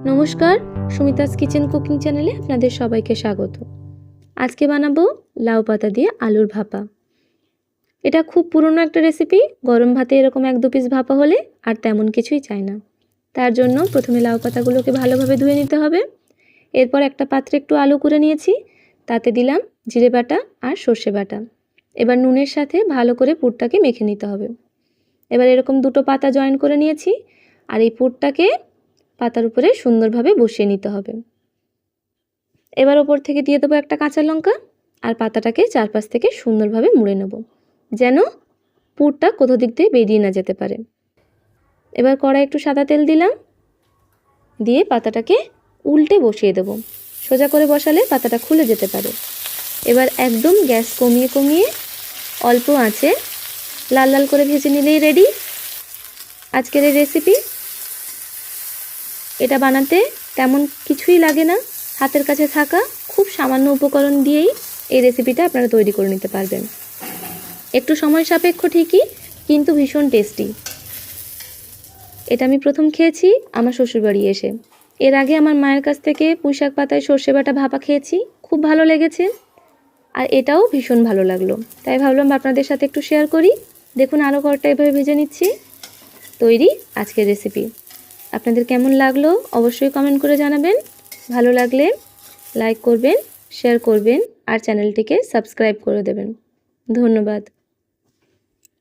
নমস্কার, Sumita's kitchen cooking চ্যানেলে আপনাদের সবাইকে স্বাগত। আজকে বানাবো লাউ পাতা দিয়ে আলুর ভাপা। এটা খুব পুরনো একটা রেসিপি। গরম ভাতে এরকম 1-2 পিস ভাপা হলে আর তেমন কিছুই চাই না। তার জন্য প্রথমে লাউ পাতাগুলোকে ভালোভাবে ধুয়ে নিতে হবে। এরপর একটা পাত্রে একটু আলু করে নিয়েছি, তাতে দিলাম জিরে বাটা আর সর্ষে বাটা। এবার নুনের সাথে ভালো করে পুরটাকে মেখে নিতে হবে। এবার এরকম দুটো পাতা জয়েন করে নিয়েছি, আর এই পুরটাকে পাতার উপরে সুন্দরভাবে বসিয়ে নিতে হবে। এবার ওপর থেকে দিয়ে দেবো একটা কাঁচা লঙ্কা, আর পাতাটাকে চারপাশ থেকে সুন্দরভাবে মুড়ে নেব, যেন পুরটা কোথাও দিক দিয়ে বেরিয়ে না যেতে পারে। এবার কড়াই একটু সাদা তেল দিলাম, দিয়ে পাতাটাকে উল্টে বসিয়ে দেব। সোজা করে বসালে পাতাটা খুলে যেতে পারে। এবার একদম গ্যাস কমিয়ে কমিয়ে অল্প আঁচে লাল লাল করে ভেজে নিলেই রেডি আজকের এই রেসিপি। এটা বানাতে তেমন কিছুই লাগে না, হাতের কাছে থাকা খুব সামান্য উপকরণ দিয়েই এই রেসিপিটা আপনারা তৈরি করে নিতে পারবেন। একটু সময় সাপেক্ষ ঠিকই, কিন্তু ভীষণ টেস্টি। এটা আমি প্রথম খেয়েছি আমার শ্বশুরবাড়ি এসে। এর আগে আমার মায়ের কাছ থেকে পুঁইশাক পাতায় সর্ষে বাটা ভাপা খেয়েছি, খুব ভালো লেগেছে। আর এটাও ভীষণ ভালো লাগলো, তাই ভাবলাম আপনাদের সাথে একটু শেয়ার করি। দেখুন আরও কয়েকটা এভাবে ভেজে নিচ্ছি। তৈরি আজকের রেসিপি। আপনাদের কেমন লাগলো অবশ্যই কমেন্ট করে জানাবেন। ভালো লাগলে লাইক করবেন, শেয়ার করবেন আর চ্যানেলটিকে সাবস্ক্রাইব করে দেবেন। ধন্যবাদ।